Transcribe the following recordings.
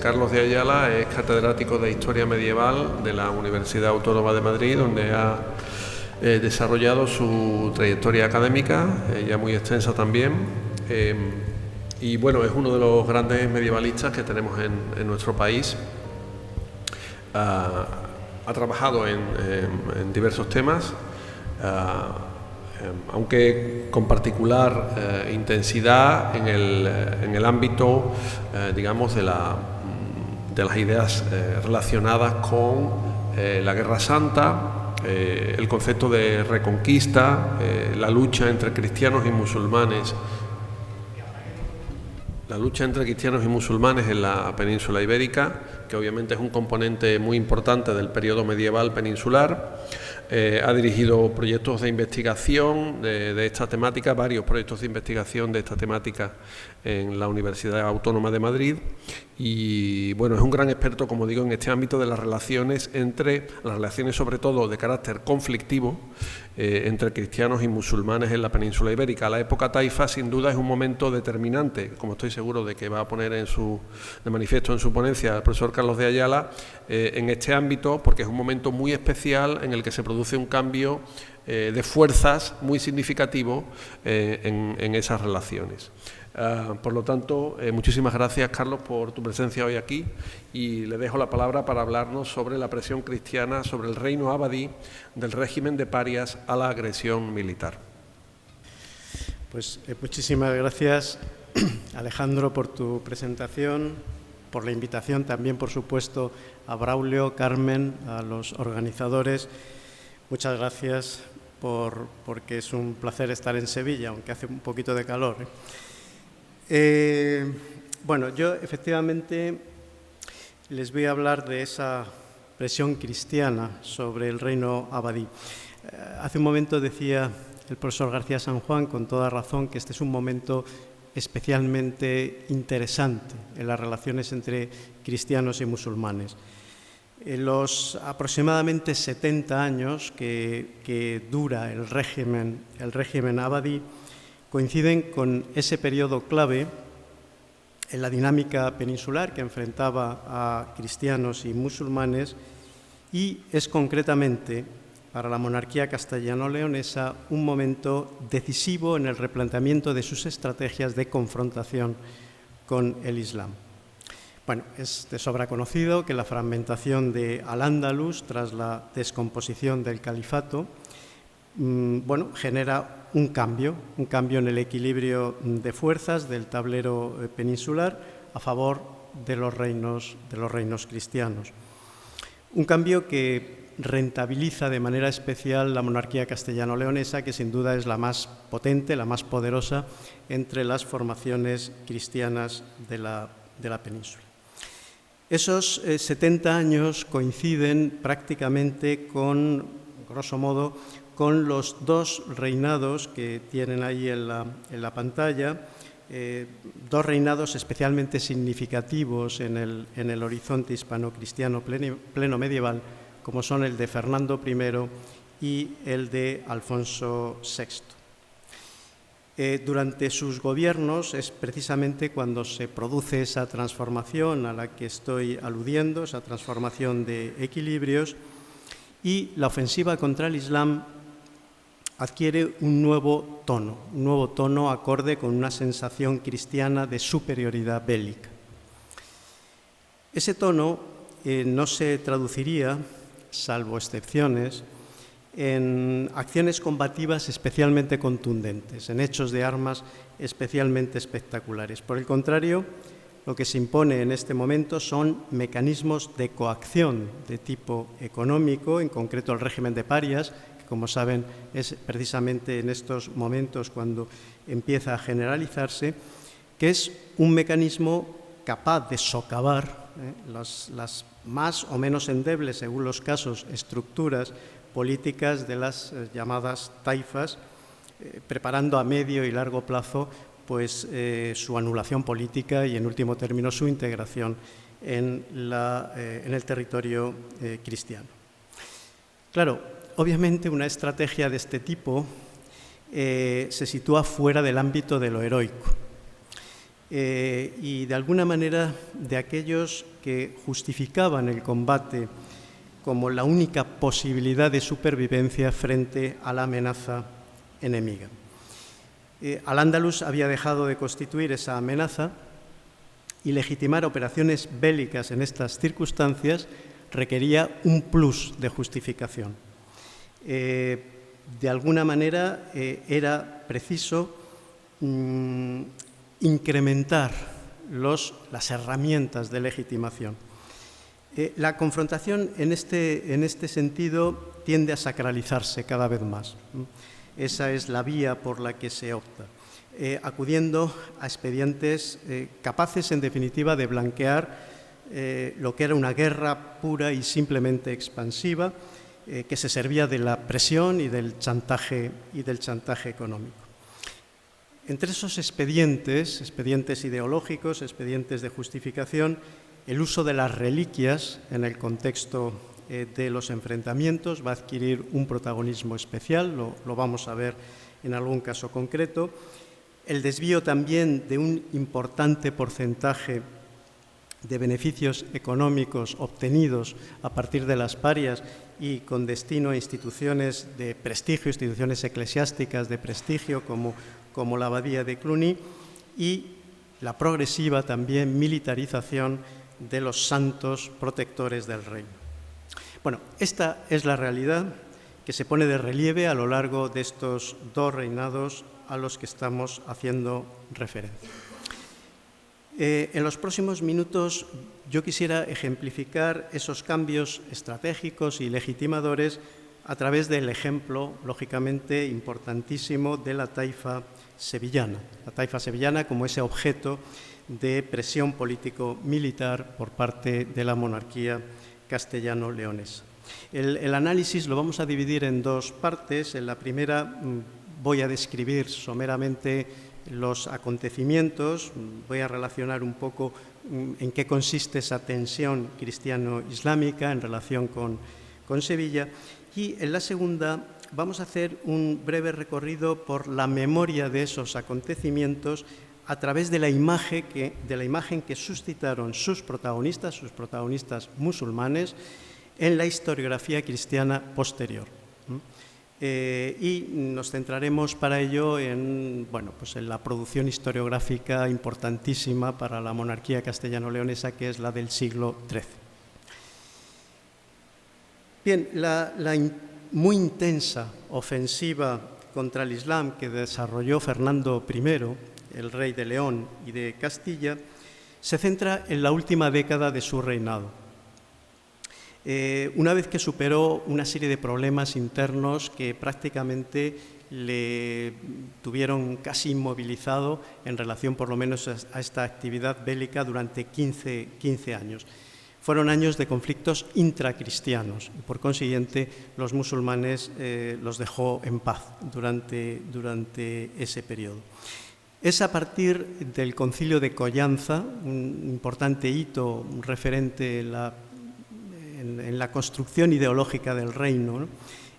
Carlos de Ayala es catedrático de Historia Medieval de la Universidad Autónoma de Madrid, donde ha desarrollado su trayectoria académica, ya muy extensa también. Y bueno, es uno de los grandes medievalistas que tenemos en nuestro país. Ha trabajado en diversos temas, aunque con particular intensidad en el ámbito, digamos, de las ideas relacionadas con la Guerra Santa, el concepto de reconquista, la lucha entre cristianos y musulmanes. La lucha entre cristianos y musulmanes en la península ibérica, que obviamente es un componente muy importante del periodo medieval peninsular. Ha dirigido proyectos de investigación de esta temática, varios proyectos de investigación de esta temática en la Universidad Autónoma de Madrid. Y bueno, es un gran experto, como digo, en este ámbito de las relaciones sobre todo de carácter conflictivo entre cristianos y musulmanes en la península ibérica. La época taifa sin duda es un momento determinante, como estoy seguro de que va a poner de manifiesto en su ponencia el profesor Carlos de Ayala, en este ámbito, porque es un momento muy especial en el que se produce un cambio de fuerzas muy significativo en esas relaciones. Por lo tanto, muchísimas gracias, Carlos, por tu presencia hoy aquí, y le dejo la palabra para hablarnos sobre la presión cristiana sobre el reino abadí del régimen de parias a la agresión militar. Pues muchísimas gracias, Alejandro, por tu presentación, por la invitación también, por supuesto, a Braulio, Carmen, a los organizadores. Muchas gracias porque es un placer estar en Sevilla, aunque hace un poquito de calor. Bueno, yo efectivamente les voy a hablar de esa presión cristiana sobre el reino abadí. Hace un momento decía el profesor García San Juan, con toda razón, que este es un momento especialmente interesante en las relaciones entre cristianos y musulmanes. En los aproximadamente 70 años que dura el régimen abadí, coinciden con ese periodo clave en la dinámica peninsular que enfrentaba a cristianos y musulmanes, y es concretamente para la monarquía castellano-leonesa un momento decisivo en el replanteamiento de sus estrategias de confrontación con el Islam. Bueno, es de sobra conocido que la fragmentación de Al-Ándalus tras la descomposición del califato genera un cambio en el equilibrio de fuerzas del tablero peninsular a favor de los reinos cristianos. Un cambio que rentabiliza de manera especial la monarquía castellano-leonesa, que sin duda es la más potente, la más poderosa entre las formaciones cristianas de la península. Esos 70 años coinciden prácticamente grosso modo, con los dos reinados que tienen ahí en la pantalla, dos reinados especialmente significativos en el horizonte hispano-cristiano pleno medieval, como son el de Fernando I y el de Alfonso VI. Durante sus gobiernos es precisamente cuando se produce esa transformación a la que estoy aludiendo, esa transformación de equilibrios, y la ofensiva contra el Islam adquiere un nuevo tono acorde con una sensación cristiana de superioridad bélica. Ese tono no se traduciría, salvo excepciones, en acciones combativas especialmente contundentes, en hechos de armas especialmente espectaculares. Por el contrario, lo que se impone en este momento son mecanismos de coacción de tipo económico, en concreto el régimen de parias, que, como saben, es precisamente en estos momentos cuando empieza a generalizarse, que es un mecanismo capaz de socavar las más o menos endebles, según los casos, estructuras políticas de las llamadas taifas, preparando a medio y largo plazo su anulación política y, en último término, su integración en el territorio cristiano. Claro, obviamente una estrategia de este tipo se sitúa fuera del ámbito de lo heroico. y de alguna manera de aquellos que justificaban el combate como la única posibilidad de supervivencia frente a la amenaza enemiga. Al-Ándalus había dejado de constituir esa amenaza y legitimar operaciones bélicas en estas circunstancias requería un plus de justificación. De alguna manera era preciso incrementar las herramientas de legitimación. La confrontación en este sentido tiende a sacralizarse cada vez más. Esa es la vía por la que se opta, acudiendo a expedientes capaces, en definitiva, de blanquear lo que era una guerra pura y simplemente expansiva, que se servía de la presión y del chantaje económico. Entre esos expedientes ideológicos, expedientes de justificación, el uso de las reliquias en el contexto de los enfrentamientos va a adquirir un protagonismo especial, lo vamos a ver en algún caso concreto. El desvío también de un importante porcentaje de beneficios económicos obtenidos a partir de las parias y con destino a instituciones de prestigio, instituciones eclesiásticas de prestigio como la Abadía de Cluny, y la progresiva también militarización de los santos protectores del reino. Bueno, esta es la realidad que se pone de relieve a lo largo de estos dos reinados a los que estamos haciendo referencia. En los próximos minutos yo quisiera ejemplificar esos cambios estratégicos y legitimadores a través del ejemplo, lógicamente importantísimo, de la taifa sevillana. La taifa sevillana como ese objeto de presión político-militar por parte de la monarquía castellano-leonesa. El análisis lo vamos a dividir en dos partes. En la primera voy a describir someramente los acontecimientos, voy a relacionar un poco en qué consiste esa tensión cristiano-islámica en relación con Sevilla, y en la segunda vamos a hacer un breve recorrido por la memoria de esos acontecimientos a través de la imagen que suscitaron sus protagonistas musulmanes en la historiografía cristiana posterior. Y nos centraremos para ello en la producción historiográfica importantísima para la monarquía castellano-leonesa, que es la del siglo XIII. Bien, la muy intensa ofensiva contra el Islam que desarrolló Fernando I, el rey de León y de Castilla, se centra en la última década de su reinado. Una vez que superó una serie de problemas internos que prácticamente le tuvieron casi inmovilizado en relación por lo menos a esta actividad bélica durante 15 años. Fueron años de conflictos intracristianos y por consiguiente los musulmanes los dejó en paz durante ese periodo. Es a partir del Concilio de Collanza, un importante hito, un referente en la construcción ideológica del reino, ¿no?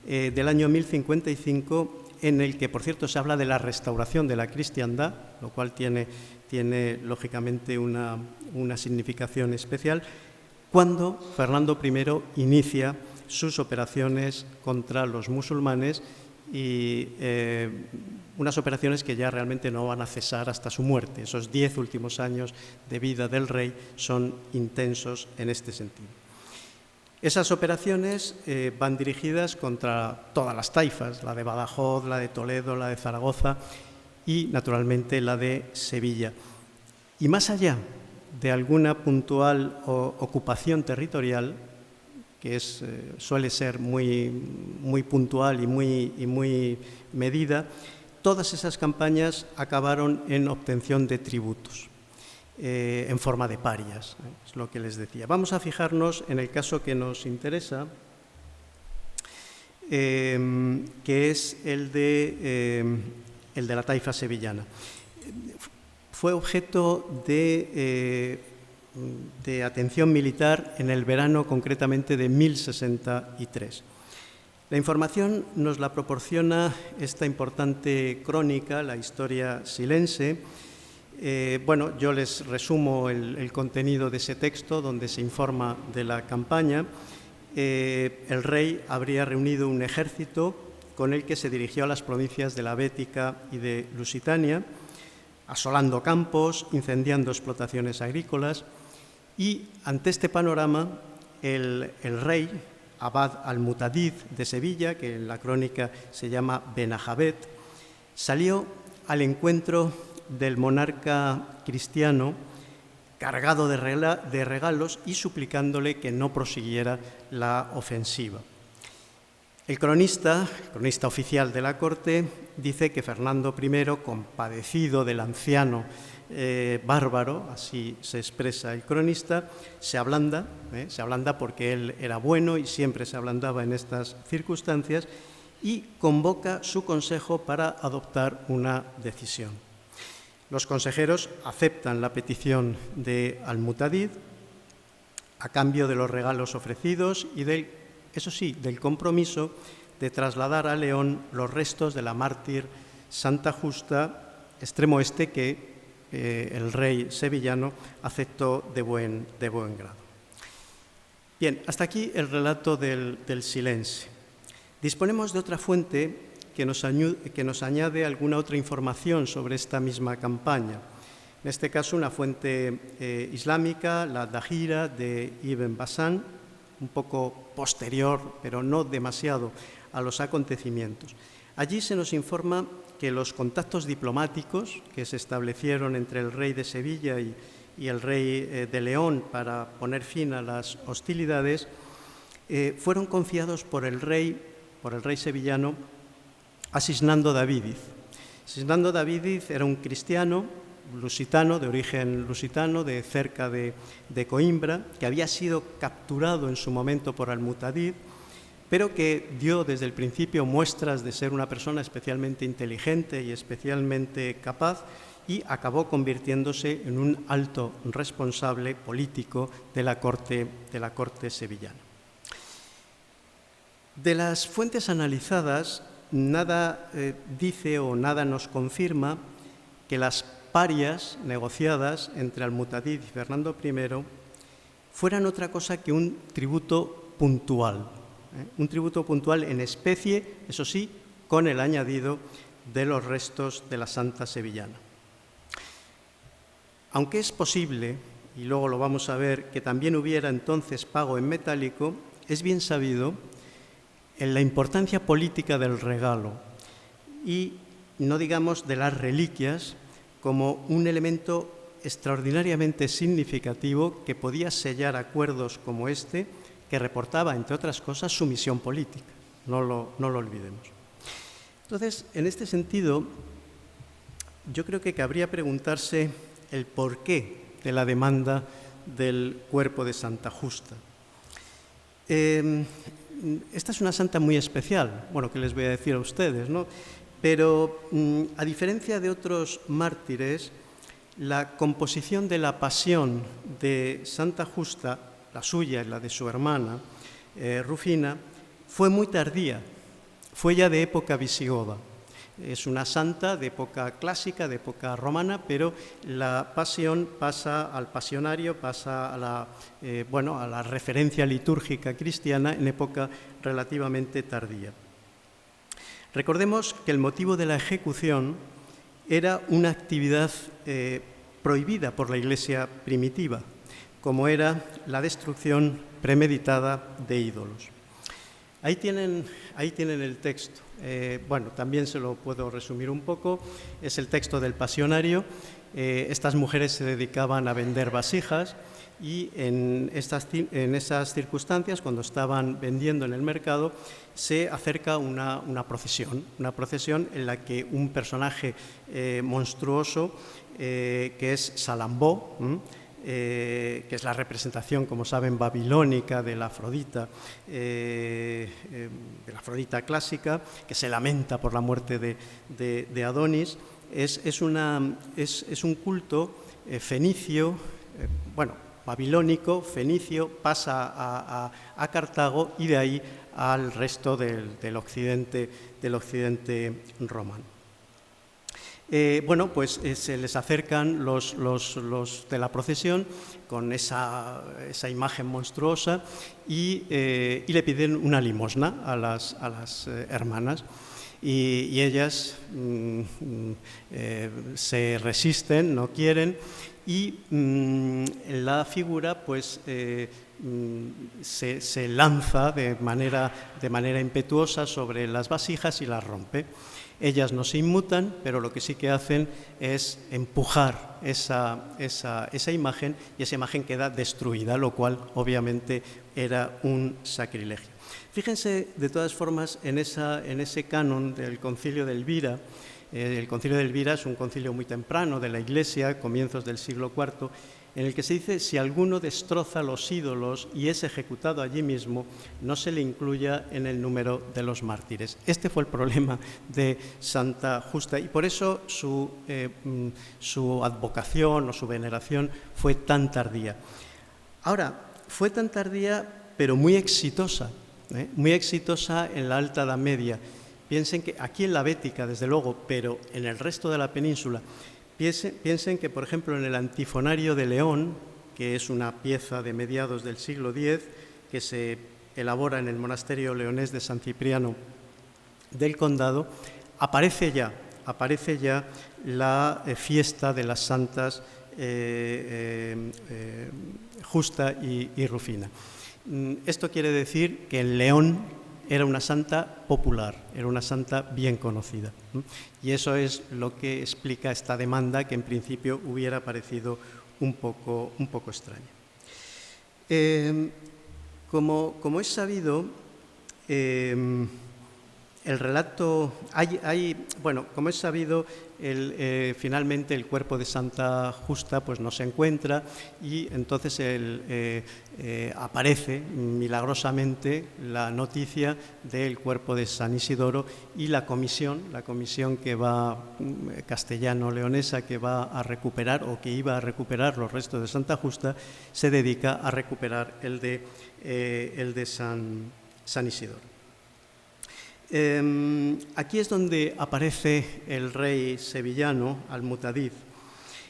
Del año 1055, en el que, por cierto, se habla de la restauración de la cristiandad, lo cual tiene lógicamente una significación especial, cuando Fernando I inicia sus operaciones contra los musulmanes y unas operaciones que ya realmente no van a cesar hasta su muerte. Esos 10 últimos años de vida del rey son intensos en este sentido. Esas operaciones van dirigidas contra todas las taifas, la de Badajoz, la de Toledo, la de Zaragoza y, naturalmente, la de Sevilla. Y más allá de alguna puntual ocupación territorial, que suele ser muy puntual y muy medida, todas esas campañas acabaron en obtención de tributos, en forma de parias, es lo que les decía. Vamos a fijarnos en el caso que nos interesa, que es el de la taifa sevillana. Fue objeto de atención militar en el verano concretamente de 1063. La información nos la proporciona esta importante crónica, la Historia Silense, Bueno, yo les resumo el contenido de ese texto donde se informa de la campaña. El rey habría reunido un ejército con el que se dirigió a las provincias de la Bética y de Lusitania, asolando campos, incendiando explotaciones agrícolas, y ante este panorama el rey, Abad al-Mutadid de Sevilla, que en la crónica se llama Benajabet, salió al encuentro del monarca cristiano cargado de regalos y suplicándole que no prosiguiera la ofensiva. El cronista oficial de la corte, dice que Fernando I, compadecido del anciano bárbaro, así se expresa el cronista, se ablanda porque él era bueno y siempre se ablandaba en estas circunstancias, y convoca su consejo para adoptar una decisión. Los consejeros aceptan la petición de al-Mutadid a cambio de los regalos ofrecidos y del compromiso de trasladar a León los restos de la mártir Santa Justa, extremo este que el rey sevillano aceptó de buen grado. Bien, hasta aquí el relato del Silense. Disponemos de otra fuente que nos añade alguna otra información sobre esta misma campaña. En este caso, una fuente islámica, la Dahira de Ibn Basan, un poco posterior, pero no demasiado, a los acontecimientos. Allí se nos informa que los contactos diplomáticos que se establecieron entre el rey de Sevilla y el rey de León para poner fin a las hostilidades fueron confiados por el rey sevillano a Sisnando Davidiz. Sisnando Davidiz era un cristiano lusitano, de origen lusitano, de cerca de Coimbra, que había sido capturado en su momento por al-Mutadid, pero que dio desde el principio muestras de ser una persona especialmente inteligente y especialmente capaz, y acabó convirtiéndose en un alto responsable político de la corte sevillana. De las fuentes analizadas, nada dice o nada nos confirma que las parias negociadas entre al-Mutadid y Fernando I fueran otra cosa que un tributo puntual en especie, eso sí, con el añadido de los restos de la Santa Sevillana. Aunque es posible, y luego lo vamos a ver, que también hubiera entonces pago en metálico, es bien sabido en la importancia política del regalo y, no digamos, de las reliquias como un elemento extraordinariamente significativo que podía sellar acuerdos como este, que reportaba, entre otras cosas, su misión política. No lo olvidemos. Entonces, en este sentido, yo creo que cabría preguntarse el porqué de la demanda del cuerpo de Santa Justa. Esta es una santa muy especial, bueno, ¿qué les voy a decir a ustedes, no? Pero, a diferencia de otros mártires, la composición de la pasión de Santa Justa, la suya y la de su hermana, Rufina, fue muy tardía, fue ya de época visigoda. Es una santa de época clásica, de época romana, pero la pasión pasa al pasionario, pasa a la referencia litúrgica cristiana en época relativamente tardía. Recordemos que el motivo de la ejecución era una actividad prohibida por la Iglesia primitiva, como era la destrucción premeditada de ídolos. Ahí tienen el texto. También se lo puedo resumir un poco. Es el texto del pasionario. Estas mujeres se dedicaban a vender vasijas y en esas circunstancias, cuando estaban vendiendo en el mercado, se acerca una procesión en la que un personaje monstruoso, que es Salambó, que es la representación, como saben, babilónica de la Afrodita clásica, que se lamenta por la muerte de Adonis, es un culto fenicio, babilónico, fenicio, pasa a Cartago y de ahí al resto del occidente romano. Bueno, pues se les acercan los de la procesión con esa imagen monstruosa y le piden una limosna a las hermanas. Y ellas se resisten, no quieren, y la figura pues se lanza de manera impetuosa sobre las vasijas y las rompe. Ellas no se inmutan, pero lo que sí que hacen es empujar esa imagen, y esa imagen queda destruida, lo cual obviamente era un sacrilegio. Fíjense, de todas formas, en ese canon del Concilio de Elvira. El Concilio de Elvira es un concilio muy temprano de la Iglesia, comienzos del siglo IV, en el que se dice: si alguno destroza los ídolos y es ejecutado allí mismo, no se le incluya en el número de los mártires. Este fue el problema de Santa Justa, y por eso su advocación o su veneración fue tan tardía. Ahora, fue tan tardía, pero muy exitosa en la Alta Edad Media. Piensen que aquí en la Bética, desde luego, pero en el resto de la península, piensen que, por ejemplo, en el Antifonario de León, que es una pieza de mediados del siglo X, que se elabora en el monasterio leonés de San Cipriano del Condado, aparece ya la fiesta de las santas Justa y Rufina. Esto quiere decir que en León era una santa popular, era una santa bien conocida. Y eso es lo que explica esta demanda, que en principio hubiera parecido un poco extraña. Como es sabido, el relato, como es sabido, finalmente el cuerpo de Santa Justa pues no se encuentra, y entonces aparece milagrosamente la noticia del cuerpo de San Isidoro, y la comisión que va, castellano-leonesa, que va a recuperar o que iba a recuperar los restos de Santa Justa, se dedica a recuperar el de San Isidoro. Aquí es donde aparece el rey sevillano, Al-Mutadid.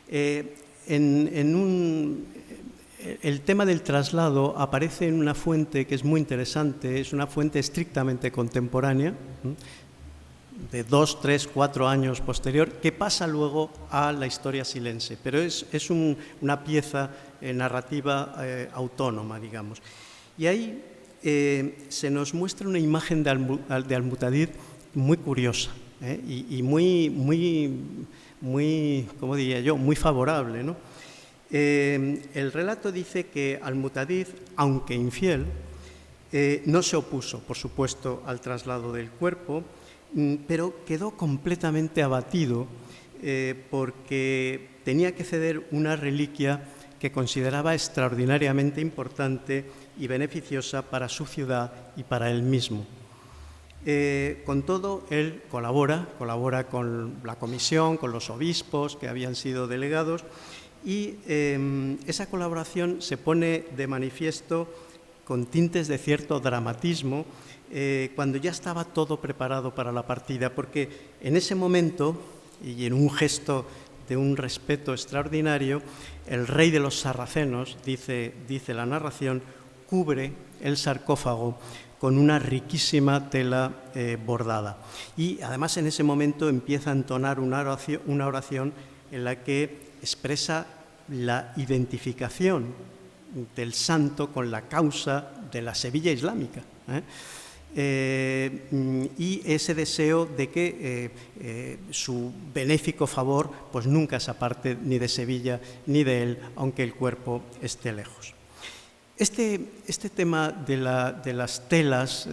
El tema del traslado aparece en una fuente que es muy interesante, es una fuente estrictamente contemporánea, de 2, 3, 4 años posterior, que pasa luego a la historia silense, pero es una pieza narrativa autónoma, digamos. Y ahí se nos muestra una imagen de Al-Mutadid muy curiosa, y muy, ¿cómo diría yo?, muy favorable, ¿no? El relato dice que Al-Mutadid, aunque infiel, no se opuso, por supuesto, al traslado del cuerpo, pero quedó completamente abatido porque tenía que ceder una reliquia que consideraba extraordinariamente importante y beneficiosa para su ciudad y para él mismo. Con todo, él colabora con la comisión, con los obispos que habían sido delegados, y esa colaboración se pone de manifiesto con tintes de cierto dramatismo cuando ya estaba todo preparado para la partida, porque en ese momento, y en un gesto de un respeto extraordinario, el rey de los sarracenos, dice la narración, cubre el sarcófago con una riquísima tela bordada. Y además en ese momento empieza a entonar una oración en la que expresa la identificación del santo con la causa de la Sevilla islámica, y ese deseo de que su benéfico favor pues nunca se aparte ni de Sevilla ni de él, aunque el cuerpo esté lejos. Este tema de las telas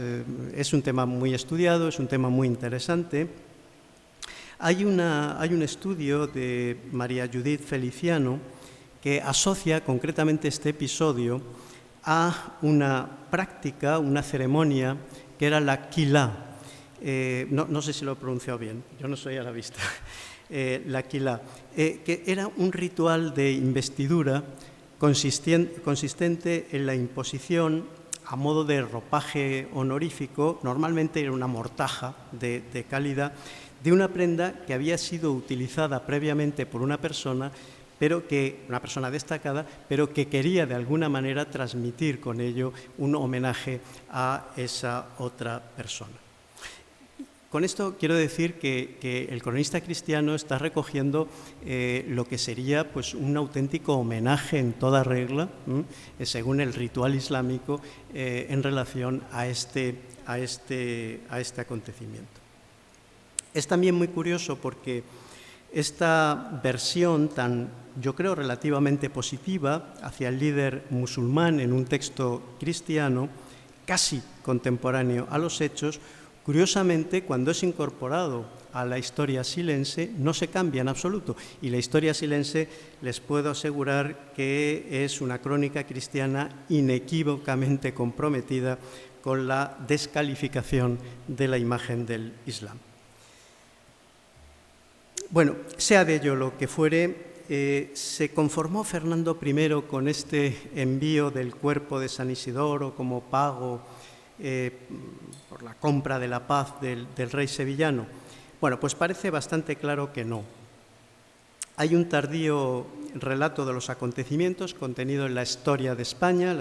es un tema muy estudiado, es un tema muy interesante. Hay un estudio de María Judith Feliciano que asocia concretamente este episodio a una práctica, una ceremonia que era la quilá. No sé si lo he pronunciado bien, yo no soy arabista. La quilá, que era un ritual de investidura consistente en la imposición a modo de ropaje honorífico, normalmente era una mortaja de calidad, de una prenda que había sido utilizada previamente por una persona destacada, pero que quería de alguna manera transmitir con ello un homenaje a esa otra persona. Con esto quiero decir que el cronista cristiano está recogiendo lo que sería pues, un auténtico homenaje en toda regla, según el ritual islámico, en relación a este acontecimiento. Es también muy curioso porque esta versión tan, yo creo, relativamente positiva hacia el líder musulmán en un texto cristiano, casi contemporáneo a los hechos, curiosamente, cuando es incorporado a la historia silense, no se cambia en absoluto. Y la historia silense, les puedo asegurar que es una crónica cristiana inequívocamente comprometida con la descalificación de la imagen del Islam. Bueno, sea de ello lo que fuere, se conformó Fernando I con este envío del cuerpo de San Isidoro como pago por la compra de la paz del rey sevillano. Bueno, pues parece bastante claro que no. Hay un tardío relato de los acontecimientos contenido en la Historia de España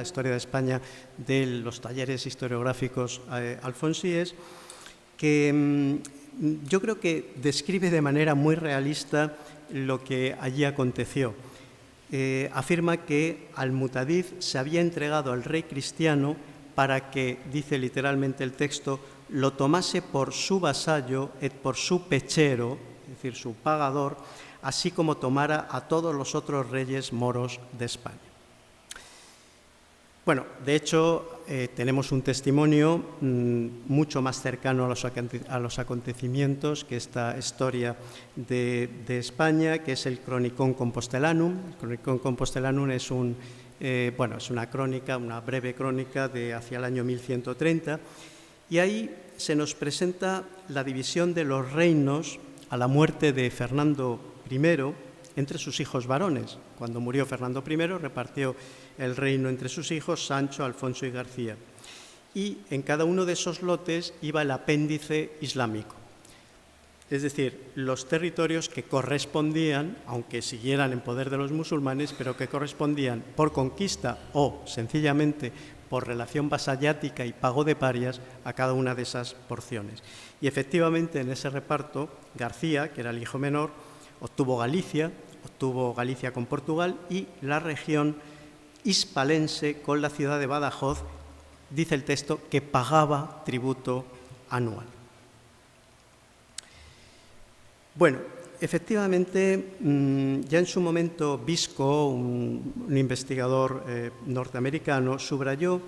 de los talleres historiográficos alfonsíes, que yo creo que describe de manera muy realista lo que allí aconteció. Afirma que Al-Mutadid se había entregado al rey cristiano para que, dice literalmente el texto, lo tomase por su vasallo et por su pechero, es decir, su pagador, así como tomara a todos los otros reyes moros de España. Bueno, de hecho, tenemos un testimonio mucho más cercano a los acontecimientos que esta historia de España, que es el Chronicon Compostelanum. El Chronicon Compostelanum es una crónica, una breve crónica de hacia el año 1130, y ahí se nos presenta la división de los reinos a la muerte de Fernando I entre sus hijos varones. Cuando murió Fernando I, repartió el reino entre sus hijos, Sancho, Alfonso y García. Y en cada uno de esos lotes iba el apéndice islámico. Es decir, los territorios que correspondían, aunque siguieran en poder de los musulmanes, pero que correspondían por conquista o sencillamente por relación vasallática y pago de parias a cada una de esas porciones. Y efectivamente en ese reparto, García, que era el hijo menor, obtuvo Galicia con Portugal y la región hispalense con la ciudad de Badajoz, dice el texto, que pagaba tributo anual. Bueno, efectivamente, ya en su momento Bisco, un investigador norteamericano, subrayó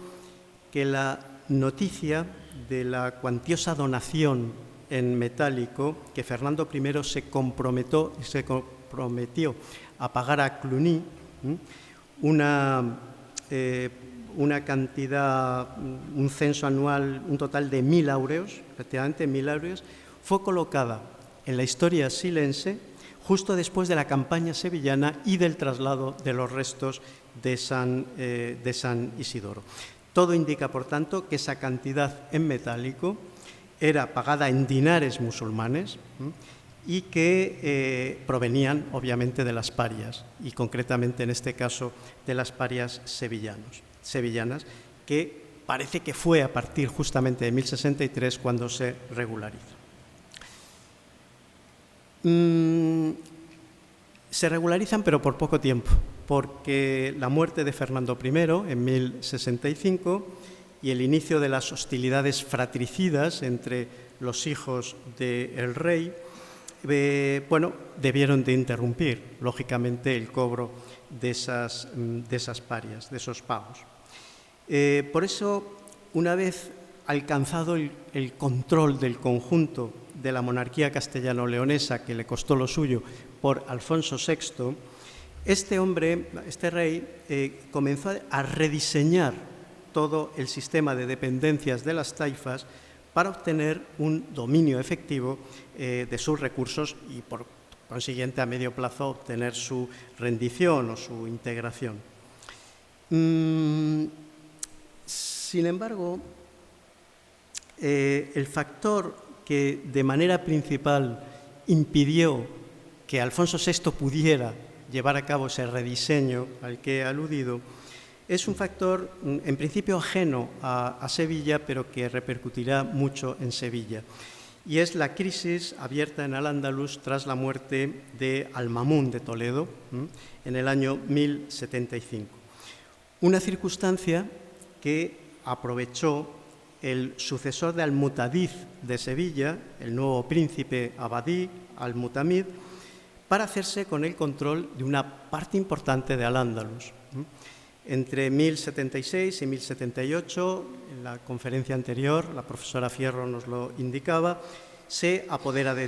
que la noticia de la cuantiosa donación en metálico que Fernando I se comprometió a pagar a Cluny, una cantidad, un censo anual, un total de 1.000 áureos, efectivamente 1.000 áureos, fue colocada en la historia silense justo después de la campaña sevillana y del traslado de los restos de San Isidoro. Todo indica, por tanto, que esa cantidad en metálico era pagada en dinares musulmanes y que provenían, obviamente, de las parias, y concretamente, en este caso, de las parias sevillanas, que parece que fue a partir justamente de 1063 cuando se regulariza. Se regularizan, pero por poco tiempo, porque la muerte de Fernando I en 1065 y el inicio de las hostilidades fratricidas entre los hijos del rey, debieron de interrumpir, lógicamente, el cobro de esas parias, de esos pagos. Por eso, una vez alcanzado el control del conjunto de la monarquía castellano-leonesa, que le costó lo suyo, por Alfonso VI, este rey comenzó a rediseñar todo el sistema de dependencias de las taifas para obtener un dominio efectivo de sus recursos y, por consiguiente, a medio plazo, obtener su rendición o su integración. Sin embargo, el factor que de manera principal impidió que Alfonso VI pudiera llevar a cabo ese rediseño al que he aludido, es un factor en principio ajeno a Sevilla, pero que repercutirá mucho en Sevilla. Y es la crisis abierta en Al-Ándalus tras la muerte de Al-Mamún de Toledo en el año 1075. Una circunstancia que aprovechó el sucesor de Al-Mutadid de Sevilla, el nuevo príncipe abadí, Al-Mutamid, para hacerse con el control de una parte importante de Al-Ándalus. Entre 1076 y 1078, en la conferencia anterior, la profesora Fierro nos lo indicaba, se apodera de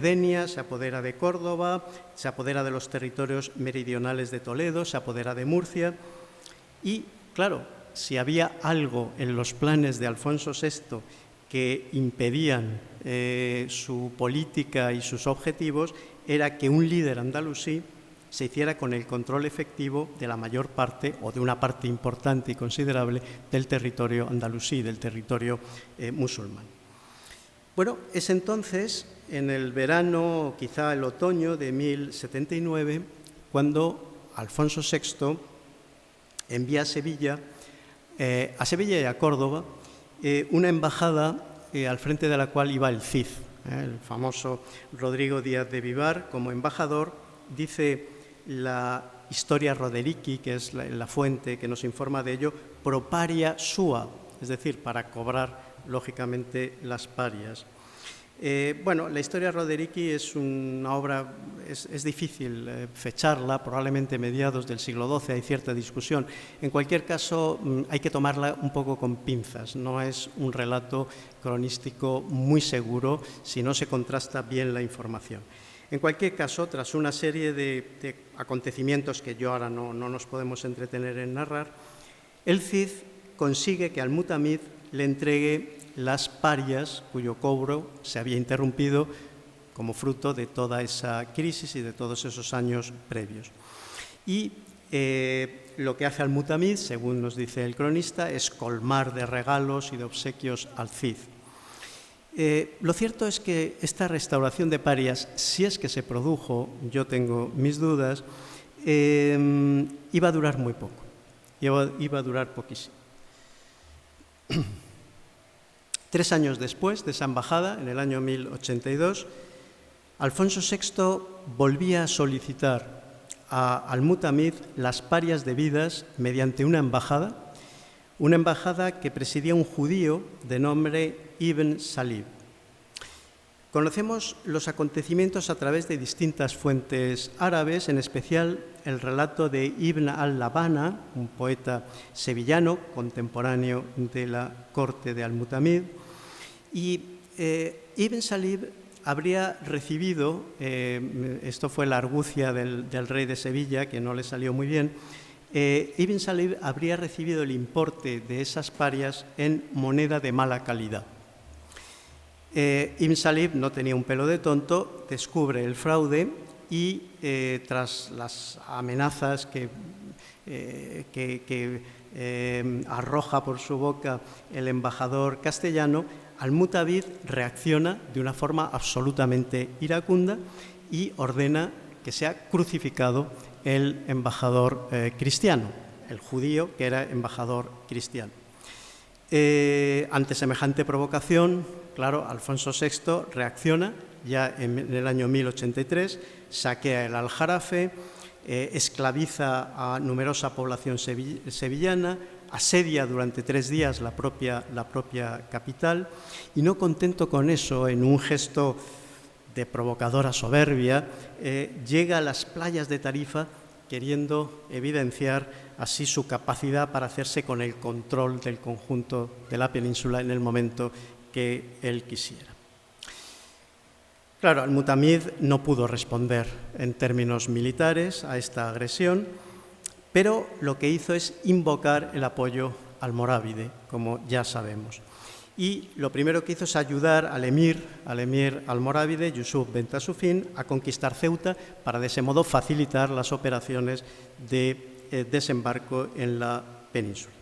Denia, se apodera de Córdoba, se apodera de los territorios meridionales de Toledo, se apodera de Murcia. Y, claro, si había algo en los planes de Alfonso VI que impedían su política y sus objetivos, era que un líder andalusí se hiciera con el control efectivo de la mayor parte o de una parte importante y considerable del territorio andalusí, del territorio musulmán. Bueno, es entonces, en el verano, quizá el otoño de 1079, cuando Alfonso VI envía a Sevilla y a Córdoba una embajada al frente de la cual iba el Cid, el famoso Rodrigo Díaz de Vivar como embajador. Dice la Historia Rodericki, que es la fuente que nos informa de ello, pro paria sua, es decir, para cobrar, lógicamente, las parias. Bueno, la Historia Rodericki es una obra, es difícil fecharla, probablemente mediados del siglo XII, hay cierta discusión. En cualquier caso, hay que tomarla un poco con pinzas, no es un relato cronístico muy seguro si no se contrasta bien la información. En cualquier caso, tras una serie de acontecimientos que yo ahora no nos podemos entretener en narrar, el Cid consigue que Al-Mutamid le entregue las parias cuyo cobro se había interrumpido como fruto de toda esa crisis y de todos esos años previos. Y lo que hace Al-Mutamid, según nos dice el cronista, es colmar de regalos y de obsequios al Cid. Lo cierto es que esta restauración de parias, si es que se produjo, yo tengo mis dudas, iba a durar muy poco, iba a durar poquísimo. 3 años después de esa embajada, en el año 1082, Alfonso VI volvía a solicitar a Al-Mutamid las parias debidas mediante una embajada que presidía un judío de nombre Ibn Salib. Conocemos los acontecimientos a través de distintas fuentes árabes, en especial el relato de Ibn al-Labana, un poeta sevillano contemporáneo de la corte de Al-Mutamid. Y Ibn Salib habría recibido, esto fue la argucia del rey de Sevilla, que no le salió muy bien, Ibn Salib habría recibido el importe de esas parias en moneda de mala calidad. Ibn Salib no tenía un pelo de tonto, descubre el fraude y tras las amenazas que arroja por su boca el embajador castellano, Al-Mutamid reacciona de una forma absolutamente iracunda y ordena que sea crucificado el embajador cristiano, el judío que era embajador cristiano. Ante semejante provocación, claro, Alfonso VI reacciona ya en el año 1083, saquea el Aljarafe, esclaviza a numerosa población sevillana, asedia durante 3 días la propia capital y, no contento con eso, en un gesto de provocadora soberbia, llega a las playas de Tarifa queriendo evidenciar así su capacidad para hacerse con el control del conjunto de la península en el momento que él quisiera. Claro, Al-Mutamid no pudo responder en términos militares a esta agresión, pero lo que hizo es invocar el apoyo almorávide, como ya sabemos. Y lo primero que hizo es ayudar al emir almorávide, Yusuf ben Tasufín, a conquistar Ceuta para de ese modo facilitar las operaciones de desembarco en la península.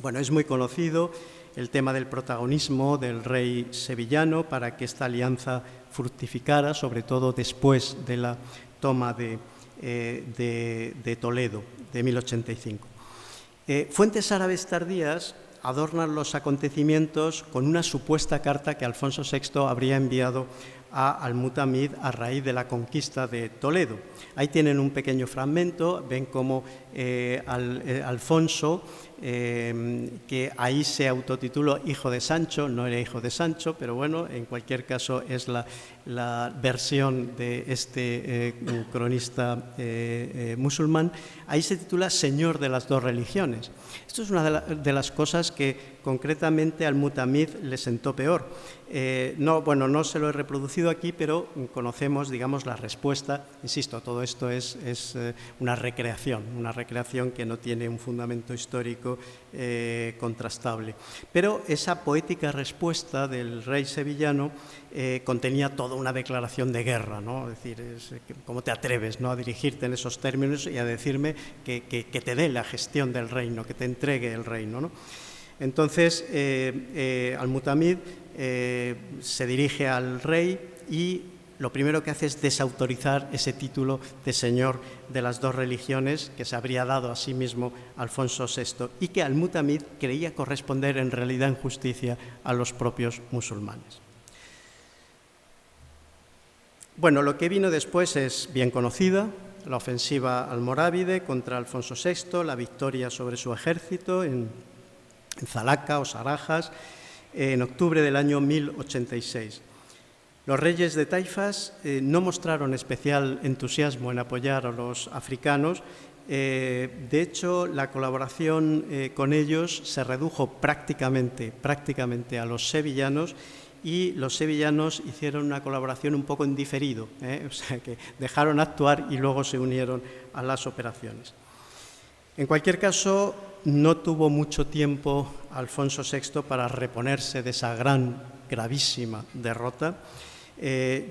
Bueno, es muy conocido el tema del protagonismo del rey sevillano para que esta alianza fructificara, sobre todo después de la toma de Toledo de 1085. Fuentes árabes tardías adornan los acontecimientos con una supuesta carta que Alfonso VI habría enviado a Al-Mutamid a raíz de la conquista de Toledo. Ahí tienen un pequeño fragmento, ven cómo Alfonso, que ahí se autotituló hijo de Sancho, no era hijo de Sancho, pero bueno, en cualquier caso es la versión de este cronista musulmán. Ahí se titula Señor de las dos religiones. Esto es una de las cosas que concretamente al Mutamid le sentó peor. No se lo he reproducido aquí, pero conocemos, digamos, la respuesta. Insisto, todo esto es una recreación que no tiene un fundamento histórico contrastable. Pero esa poética respuesta del rey sevillano contenía toda una declaración de guerra, ¿no? Es decir, ¿cómo te atreves, ¿no?, a dirigirte en esos términos y a decirme que te dé la gestión del reino, que te entregue el reino, ¿no? Entonces, Al-Mutamid se dirige al rey y lo primero que hace es desautorizar ese título de señor de las dos religiones que se habría dado a sí mismo Alfonso VI y que Al-Mutamid creía corresponder en realidad en justicia a los propios musulmanes. Bueno, lo que vino después es bien conocida: la ofensiva almorávide contra Alfonso VI, la victoria sobre su ejército en Zalaca o Sarajas, en octubre del año 1086. Los reyes de Taifas no mostraron especial entusiasmo en apoyar a los africanos. De hecho, la colaboración con ellos se redujo prácticamente a los sevillanos, y los sevillanos hicieron una colaboración un poco en diferido, o sea que dejaron actuar y luego se unieron a las operaciones. En cualquier caso, no tuvo mucho tiempo Alfonso VI para reponerse de esa gravísima derrota.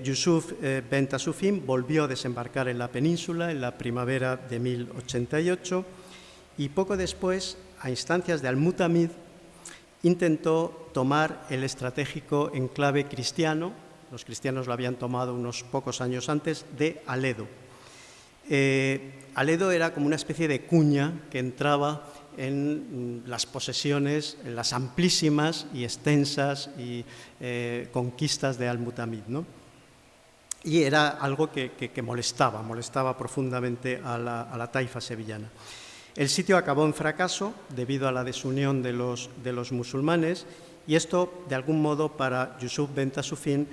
Yusuf ben Tasufin volvió a desembarcar en la península en la primavera de 1088 y poco después, a instancias de Al-Mutamid, intentó tomar el estratégico enclave cristiano, los cristianos lo habían tomado unos pocos años antes, de Aledo. Aledo era como una especie de cuña que entraba en las posesiones, en las amplísimas y extensas conquistas de Al-Mutamid, ¿no? Y era algo que molestaba profundamente a la taifa sevillana. El sitio acabó en fracaso debido a la desunión de los musulmanes, y esto, de algún modo, para Yusuf ben Tasufin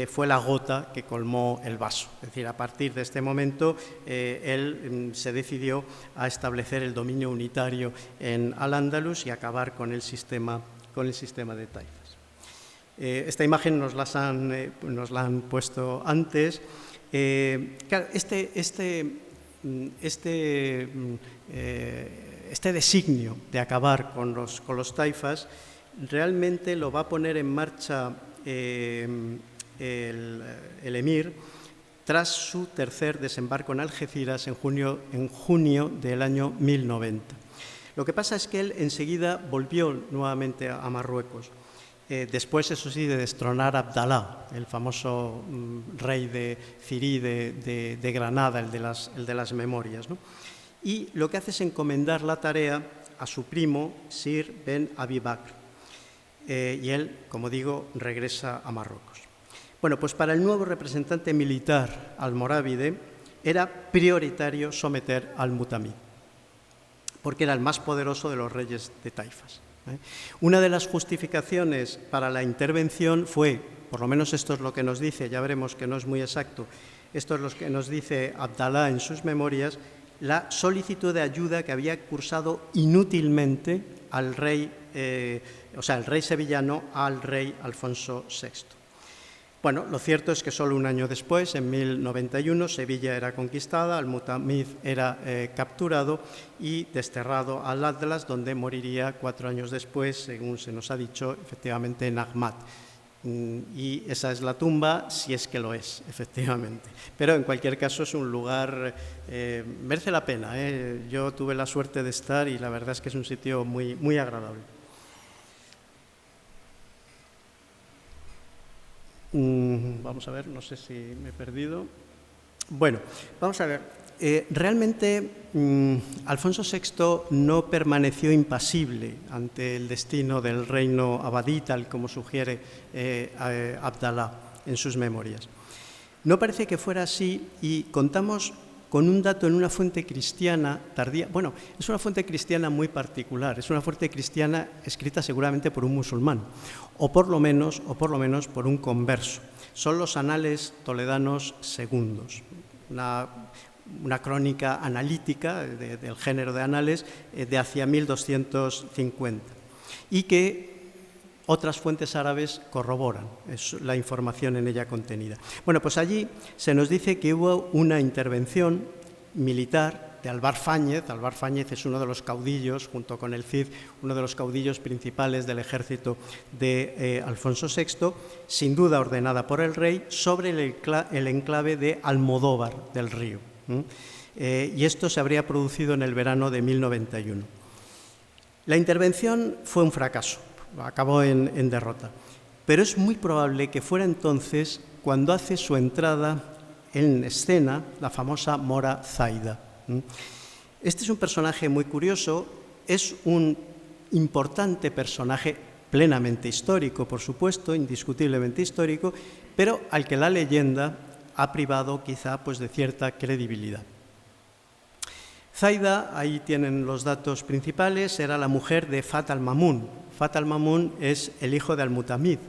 fue la gota que colmó el vaso. Es decir, a partir de este momento él se decidió a establecer el dominio unitario en Al-Ándalus y acabar con el sistema de taifas. Esta imagen nos la han puesto antes. Claro, este designio de acabar con los taifas realmente lo va a poner en marcha el emir tras su tercer desembarco en Algeciras en junio del año 1090. Lo que pasa es que él enseguida volvió nuevamente a Marruecos, después, eso sí, de destronar a Abdalá, el famoso rey de Cirí de Granada, el de las memorias, ¿no? Y lo que hace es encomendar la tarea a su primo Sir ben Abi Bakr, y él, como digo, regresa a Marruecos. Bueno, pues para el nuevo representante militar almorávide era prioritario someter al Mutamid, porque era el más poderoso de los reyes de taifas. Una de las justificaciones para la intervención fue, por lo menos esto es lo que nos dice, ya veremos que no es muy exacto, esto es lo que nos dice Abdalá en sus memorias, la solicitud de ayuda que había cursado inútilmente al rey, el rey sevillano al rey Alfonso VI. Bueno, lo cierto es que solo un año después, en 1091, Sevilla era conquistada, Al-Mutamid era capturado y desterrado al Atlas, donde moriría 4 años después, según se nos ha dicho, efectivamente en Ahmad. Y esa es la tumba, si es que lo es, efectivamente. Pero en cualquier caso es un lugar, merece la pena, Yo tuve la suerte de estar y la verdad es que es un sitio muy, muy agradable. Vamos a ver, no sé si me he perdido. Bueno, vamos a ver. Realmente Alfonso VI no permaneció impasible ante el destino del reino abadí, tal como sugiere Abdalá en sus memorias. No parece que fuera así, y contamos con un dato en una fuente cristiana tardía. Bueno, es una fuente cristiana muy particular, es una fuente cristiana escrita seguramente por un musulmán, o por lo menos por un converso. Son los Anales Toledanos Segundos, una crónica analítica del género de anales de hacia 1250, y que otras fuentes árabes corroboran la información en ella contenida. Bueno, pues allí se nos dice que hubo una intervención militar de Alvar Fáñez. Alvar Fáñez es uno de los caudillos, junto con el Cid, uno de los caudillos principales del ejército de Alfonso VI, sin duda ordenada por el rey, sobre el enclave de Almodóvar del Río. Y esto se habría producido en el verano de 1091. La intervención fue un fracaso, acabó en derrota, pero es muy probable que fuera entonces cuando hace su entrada en escena la famosa Mora Zaida. Este es un personaje muy curioso, es un importante personaje plenamente histórico, por supuesto, indiscutiblemente histórico, pero al que la leyenda ha privado quizá pues de cierta credibilidad. Zaida, ahí tienen los datos principales, era la mujer de Fat al-Mamun. Fat al-Mamun es el hijo de Al-Mutamid,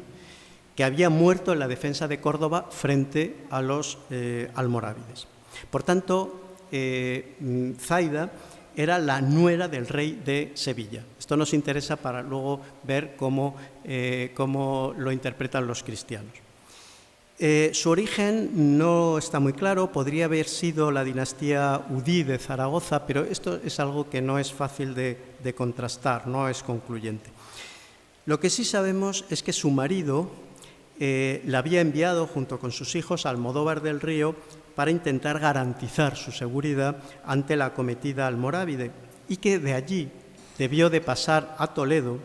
que había muerto en la defensa de Córdoba frente a los almorávides. Por tanto, Zaida era la nuera del rey de Sevilla. Esto nos interesa para luego ver cómo lo interpretan los cristianos. Su origen no está muy claro, podría haber sido la dinastía Udí de Zaragoza, pero esto es algo que no es fácil de contrastar, no es concluyente. Lo que sí sabemos es que su marido la había enviado junto con sus hijos a Almodóvar del Río para intentar garantizar su seguridad ante la acometida almorávide, y que de allí debió de pasar a Toledo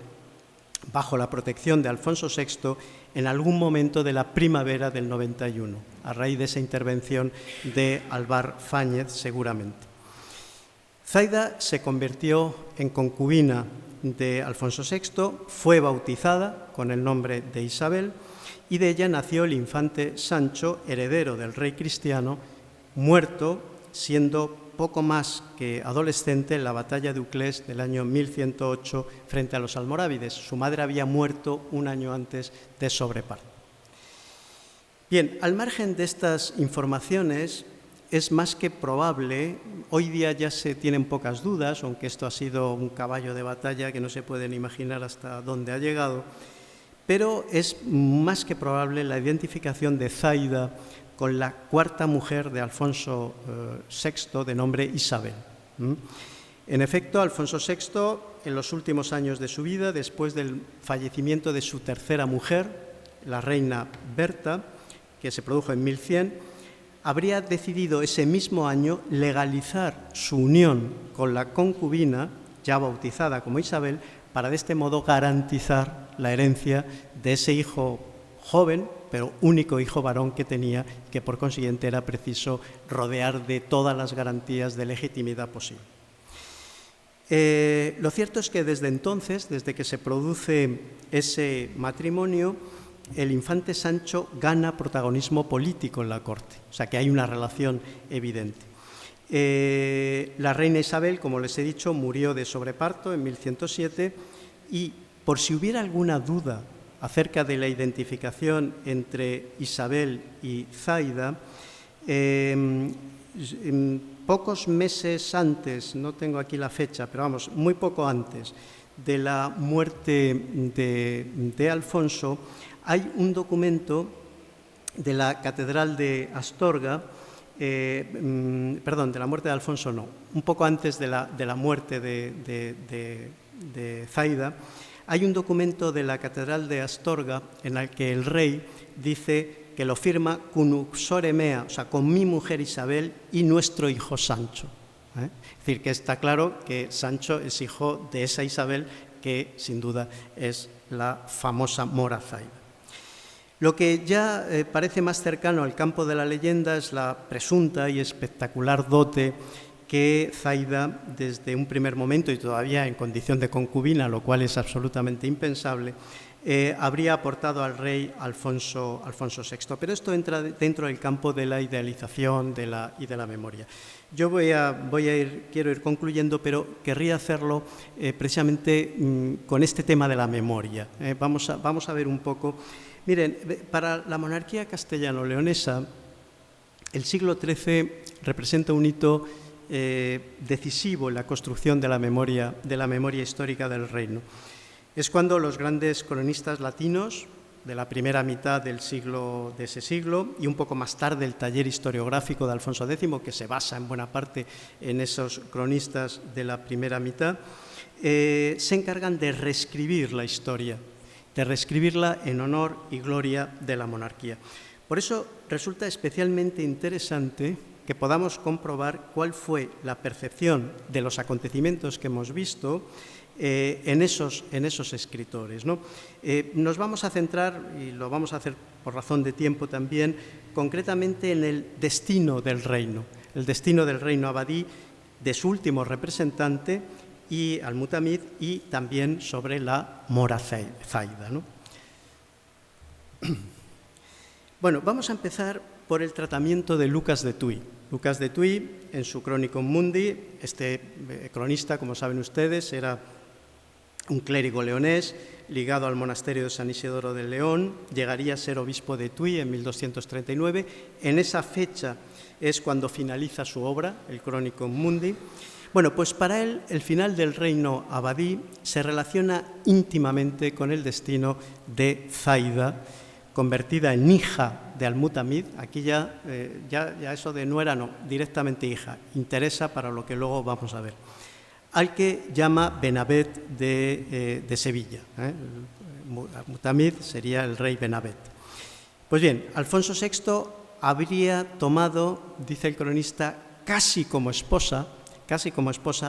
bajo la protección de Alfonso VI en algún momento de la primavera del 91, a raíz de esa intervención de Alvar Fáñez seguramente. Zaida se convirtió en concubina de Alfonso VI, fue bautizada con el nombre de Isabel, y de ella nació el infante Sancho, heredero del rey cristiano, muerto siendo poco más que adolescente en la batalla de Uclés del año 1108 frente a los almorávides. Su madre había muerto un año antes de sobreparto. Bien, al margen de estas informaciones, es más que probable, hoy día ya se tienen pocas dudas, aunque esto ha sido un caballo de batalla que no se pueden imaginar hasta dónde ha llegado, pero es más que probable la identificación de Zaida con la cuarta mujer de Alfonso VI, de nombre Isabel. En efecto, Alfonso VI, en los últimos años de su vida, después del fallecimiento de su tercera mujer, la reina Berta, que se produjo en 1100, habría decidido ese mismo año legalizar su unión con la concubina, ya bautizada como Isabel, para de este modo garantizar la herencia de ese hijo joven, pero único hijo varón que tenía, que por consiguiente era preciso rodear de todas las garantías de legitimidad posible. Lo cierto es que desde entonces, desde que se produce ese matrimonio, el infante Sancho gana protagonismo político en la corte, o sea que hay una relación evidente. La reina Isabel, como les he dicho, murió de sobreparto en 1107, y por si hubiera alguna duda acerca de la identificación entre Isabel y Zaida, pocos meses antes, no tengo aquí la fecha, pero vamos, muy poco antes de la muerte de Alfonso, hay un documento de la Catedral de Astorga, perdón, de la muerte de Alfonso no, un poco antes de la muerte de Zaida, hay un documento de la Catedral de Astorga en el que el rey dice que lo firma "cum uxore mea", o sea, con mi mujer Isabel y nuestro hijo Sancho. Es decir, que está claro que Sancho es hijo de esa Isabel, que sin duda es la famosa Mora Zaida. Lo que ya parece más cercano al campo de la leyenda es la presunta y espectacular dote que Zaida, desde un primer momento y todavía en condición de concubina, lo cual es absolutamente impensable, habría aportado al rey Alfonso VI. Pero esto entra dentro del campo de la idealización y de la memoria. Yo quiero ir concluyendo, pero querría hacerlo precisamente con este tema de la memoria. Vamos a ver un poco. Miren, para la monarquía castellano-leonesa, el siglo XIII representa un hito decisivo en la construcción de la memoria histórica del reino. Es cuando los grandes cronistas latinos de la primera mitad de ese siglo y un poco más tarde el taller historiográfico de Alfonso X, que se basa en buena parte en esos cronistas de la primera mitad, se encargan de reescribir la historia, de reescribirla en honor y gloria de la monarquía. Por eso resulta especialmente interesante que podamos comprobar cuál fue la percepción de los acontecimientos que hemos visto en esos escritores, ¿no? Nos vamos a centrar, y lo vamos a hacer por razón de tiempo también, concretamente en el destino del reino abadí, de su último representante, y Al-Mutamid, y también sobre la mora Zaida, ¿no? Bueno, vamos a empezar por el tratamiento de Lucas de Tuy. Lucas de Tuy, en su Chronicon Mundi, este cronista, como saben ustedes, era un clérigo leonés ligado al monasterio de San Isidoro del León, llegaría a ser obispo de Tuy en 1239. En esa fecha es cuando finaliza su obra, el Chronicon Mundi. Bueno, pues para él el final del reino abadí se relaciona íntimamente con el destino de Zaida, convertida en hija de Al-Mutamid. Aquí ya eso de nuera no, directamente hija, interesa para lo que luego vamos a ver, al que llama Benabet de Sevilla. Mutamid sería el rey Benabet. Pues bien, Alfonso VI habría tomado, dice el cronista, casi como esposa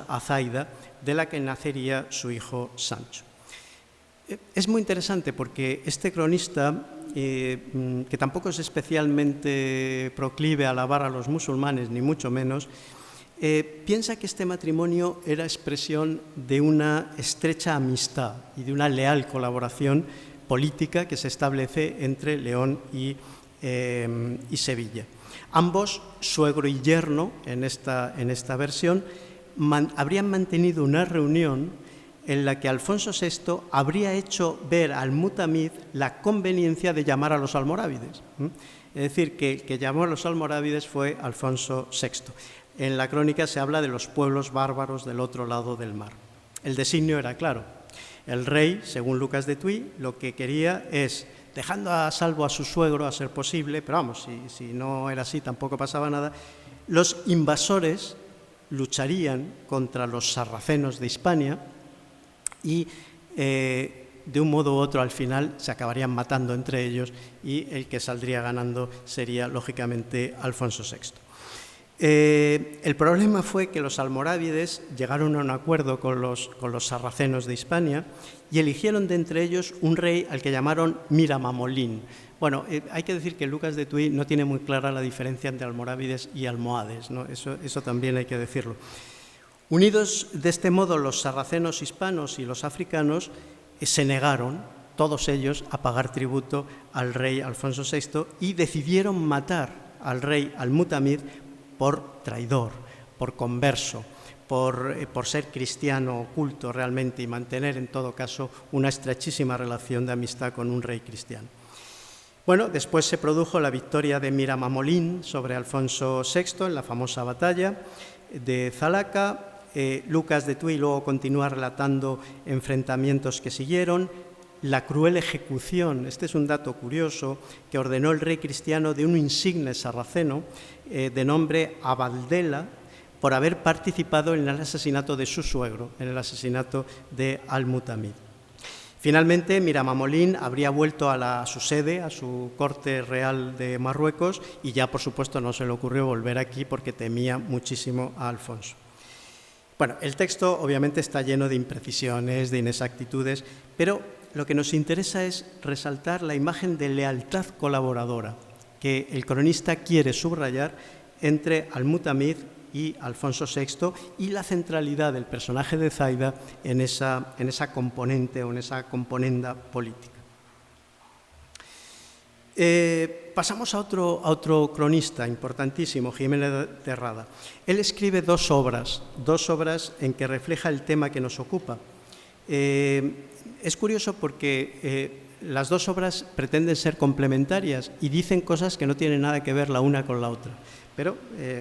a Zaida, de la que nacería su hijo Sancho. Es muy interesante porque este cronista, que tampoco es especialmente proclive a alabar a los musulmanes, ni mucho menos, piensa que este matrimonio era expresión de una estrecha amistad y de una leal colaboración política que se establece entre León y Sevilla. Ambos, suegro y yerno, en esta versión, habrían mantenido una reunión en la que Alfonso VI habría hecho ver al Mutamid la conveniencia de llamar a los almorávides. Es decir, que el que llamó a los almorávides fue Alfonso VI. En la crónica se habla de los pueblos bárbaros del otro lado del mar. El designio era claro. El rey, según Lucas de Tuy, lo que quería es, dejando a salvo a su suegro a ser posible, pero vamos, si no era así tampoco pasaba nada, los invasores lucharían contra los sarracenos de Hispania y de un modo u otro al final se acabarían matando entre ellos y el que saldría ganando sería lógicamente Alfonso VI. El problema fue que los almorávides llegaron a un acuerdo con los sarracenos de Hispania y eligieron de entre ellos un rey al que llamaron Miramamolín. Bueno, hay que decir que Lucas de Tuy no tiene muy clara la diferencia entre almorávides y almohades, ¿no? Eso también hay que decirlo. Unidos de este modo los sarracenos hispanos y los africanos se negaron, todos ellos, a pagar tributo al rey Alfonso VI y decidieron matar al rey Al-Mutamid por traidor, por converso, por ser cristiano oculto realmente y mantener en todo caso una estrechísima relación de amistad con un rey cristiano. Bueno, después se produjo la victoria de Miramamolín sobre Alfonso VI en la famosa batalla de Zalaca. Lucas de Tuy luego continúa relatando enfrentamientos que siguieron, la cruel ejecución, este es un dato curioso, que ordenó el rey cristiano de un insigne sarraceno de nombre Abaldela, por haber participado en el asesinato de su suegro, en el asesinato de Al-Mutamid. Finalmente, Miramamolín habría vuelto a su sede, a su corte real de Marruecos, y ya, por supuesto, no se le ocurrió volver aquí porque temía muchísimo a Alfonso. Bueno, el texto obviamente está lleno de imprecisiones, de inexactitudes, pero lo que nos interesa es resaltar la imagen de lealtad colaboradora que el cronista quiere subrayar entre Al-Mutamid y Alfonso VI y la centralidad del personaje de Zaida en esa componente o en esa componenda política. Pasamos a otro cronista importantísimo, Jiménez de Rada. Él escribe dos obras en que refleja el tema que nos ocupa. Es curioso porque las dos obras pretenden ser complementarias y dicen cosas que no tienen nada que ver la una con la otra. Pero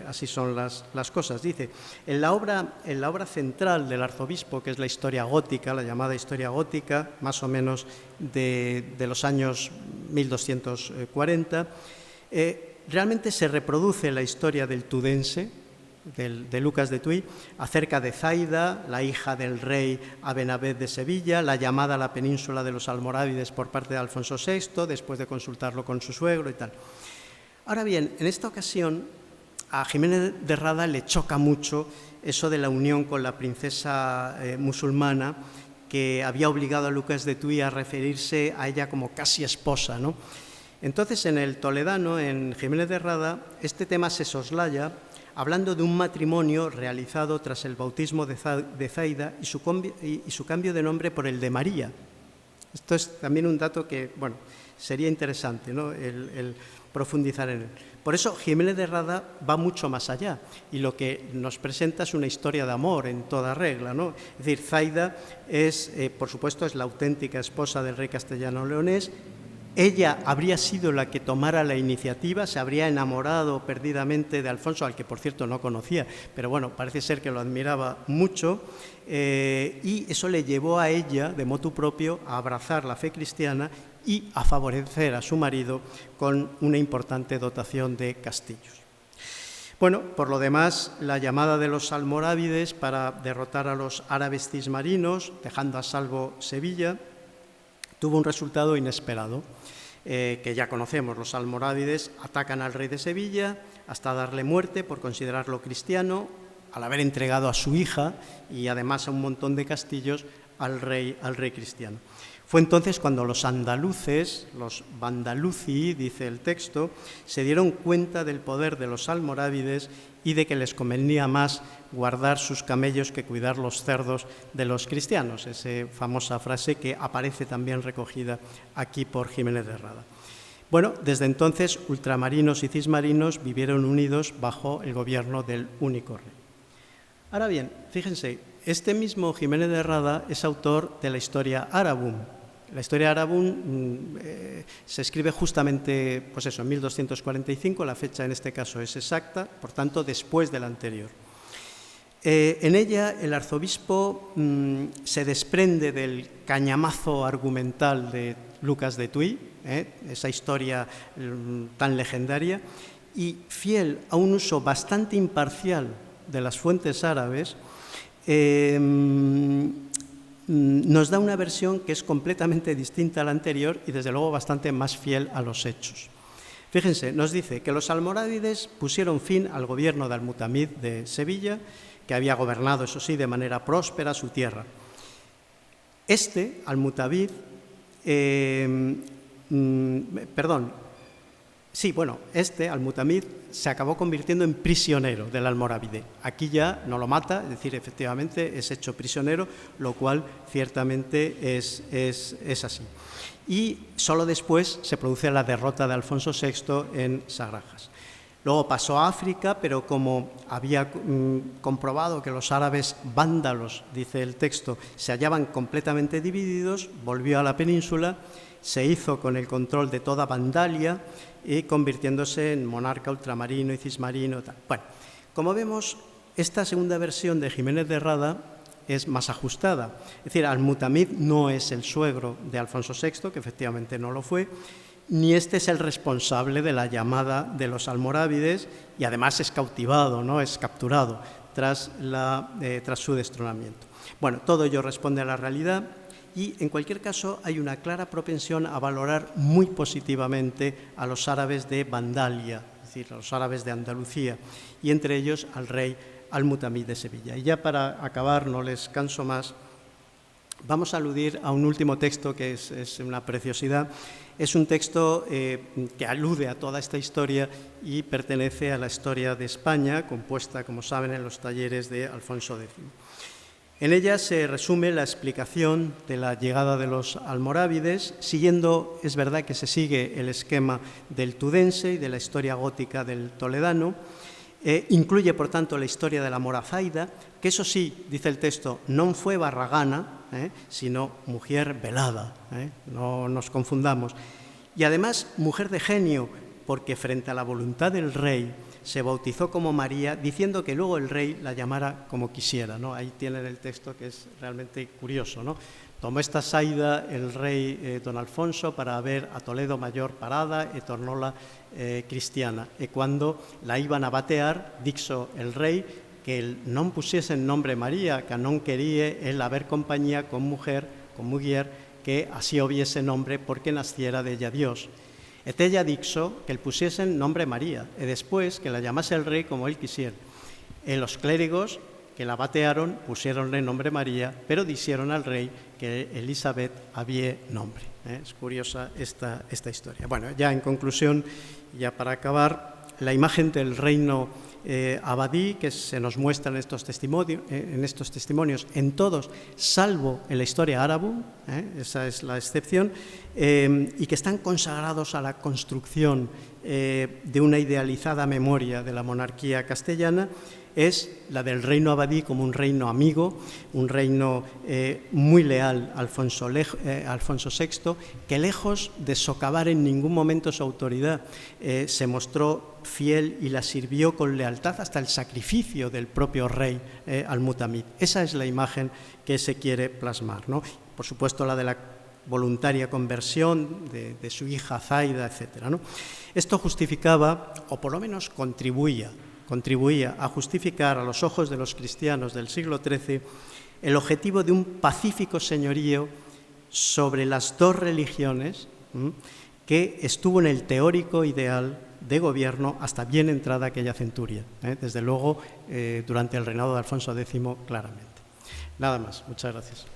así son las cosas. Dice, en la obra central del arzobispo, que es la historia gótica, la llamada historia gótica, más o menos de los años 1240, realmente se reproduce la historia del tudense, de Lucas de Tuy, acerca de Zaida, la hija del rey Abenabed de Sevilla, la llamada a la península de los almorávides por parte de Alfonso VI, después de consultarlo con su suegro y tal. Ahora bien, en esta ocasión a Jiménez de Rada le choca mucho eso de la unión con la princesa musulmana que había obligado a Lucas de Tuy a referirse a ella como casi esposa, ¿no? Entonces, en el toledano, en Jiménez de Rada, este tema se soslaya hablando de un matrimonio realizado tras el bautismo de Zaida y su cambio de nombre por el de María. Esto es también un dato que, bueno, sería interesante, ¿no?, el profundizar en él. Por eso Jiménez de Rada va mucho más allá y lo que nos presenta es una historia de amor en toda regla, ¿no? Es decir, Zaida es, por supuesto, es la auténtica esposa del rey castellano-leonés. Ella habría sido la que tomara la iniciativa, se habría enamorado perdidamente de Alfonso, al que por cierto no conocía, pero bueno, parece ser que lo admiraba mucho, y eso le llevó a ella, de motu propio, a abrazar la fe cristiana y a favorecer a su marido con una importante dotación de castillos. Bueno, por lo demás, la llamada de los almorávides para derrotar a los árabes cismarinos, dejando a salvo Sevilla, tuvo un resultado inesperado, que ya conocemos. Los almorávides atacan al rey de Sevilla hasta darle muerte por considerarlo cristiano, al haber entregado a su hija y además a un montón de castillos al rey cristiano. Fue entonces cuando los andaluces, los vandaluci, dice el texto, se dieron cuenta del poder de los almorávides y de que les convenía más guardar sus camellos que cuidar los cerdos de los cristianos, esa famosa frase que aparece también recogida aquí por Jiménez de Rada. Bueno, desde entonces ultramarinos y cismarinos vivieron unidos bajo el gobierno del único rey. Ahora bien, fíjense, este mismo Jiménez de Rada es autor de la historia Arabum. La historia Arabum se escribe justamente, pues eso, en 1245, la fecha en este caso es exacta, por tanto, después de la anterior. En ella el arzobispo se desprende del cañamazo argumental de Lucas de Tuy, esa historia tan legendaria, y fiel a un uso bastante imparcial de las fuentes árabes, nos da una versión que es completamente distinta a la anterior y desde luego bastante más fiel a los hechos. Fíjense, nos dice que los almorávides pusieron fin al gobierno de Al-Mutamid de Sevilla, que había gobernado, eso sí, de manera próspera su tierra. Al-Mutamid, Al-Mutamid se acabó convirtiendo en prisionero del almorávide. Aquí ya no lo mata, es decir, efectivamente es hecho prisionero, lo cual ciertamente es así. Y solo después se produce la derrota de Alfonso VI en Sagrajas. Luego pasó a África, pero como había comprobado que los árabes vándalos, dice el texto, se hallaban completamente divididos, volvió a la península, se hizo con el control de toda Vandalia y convirtiéndose en monarca ultramarino y cismarino. Tal. Bueno, como vemos, esta segunda versión de Jiménez de Rada es más ajustada. Es decir, Al-Mutamid no es el suegro de Alfonso VI, que efectivamente no lo fue, ni este es el responsable de la llamada de los almorávides y además es cautivado, ¿no?, es capturado tras su destronamiento. Bueno, todo ello responde a la realidad. Y, en cualquier caso, hay una clara propensión a valorar muy positivamente a los árabes de Vandalia, es decir, a los árabes de Andalucía, y entre ellos al rey Al-Mutamid de Sevilla. Y ya para acabar, no les canso más, vamos a aludir a un último texto que es una preciosidad. Es un texto que alude a toda esta historia y pertenece a la historia de España, compuesta, como saben, en los talleres de Alfonso X. En ella se resume la explicación de la llegada de los almorávides, siguiendo, es verdad que se sigue el esquema del tudense y de la historia gótica del toledano. Incluye, por tanto, la historia de la Morazaida, que eso sí, dice el texto, non fue barragana, sino mujer velada, no nos confundamos. Y además, mujer de genio, porque frente a la voluntad del rey se bautizó como María, diciendo que luego el rey la llamara como quisiera, ¿no? Ahí tienen el texto, que es realmente curioso, ¿no? Tomó esta saída el rey don Alfonso para ver a Toledo mayor parada e tornóla cristiana. E cuando la iban a batear, dixo el rey que non pusiesen nombre María, que non quería el haber compañía con mujer que así hubiese nombre porque naciera de ella Dios. Et ella dixo que el pusiesen nombre María, e después que la llamase el rey como él quisiera. E los clérigos que la batearon pusiéronle nombre María, pero dijeron al rey que Elizabeth había nombre. Es curiosa esta historia. Bueno, ya en conclusión, ya para acabar, la imagen del reino abadí que se nos muestra en estos testimonios, en todos, salvo en la historia árabe, esa es la excepción, y que están consagrados a la construcción de una idealizada memoria de la monarquía castellana, es la del reino abadí como un reino amigo, un reino muy leal a Alfonso VI, que lejos de socavar en ningún momento su autoridad, se mostró fiel y la sirvió con lealtad hasta el sacrificio del propio rey Al-Mutamid. Esa es la imagen que se quiere plasmar, ¿no? Por supuesto, la de la voluntaria conversión de su hija Zaida, etc., ¿no? Esto justificaba, o por lo menos contribuía a justificar a los ojos de los cristianos del siglo XIII el objetivo de un pacífico señorío sobre las dos religiones que estuvo en el teórico ideal de gobierno hasta bien entrada aquella centuria, desde luego durante el reinado de Alfonso X claramente. Nada más, muchas gracias.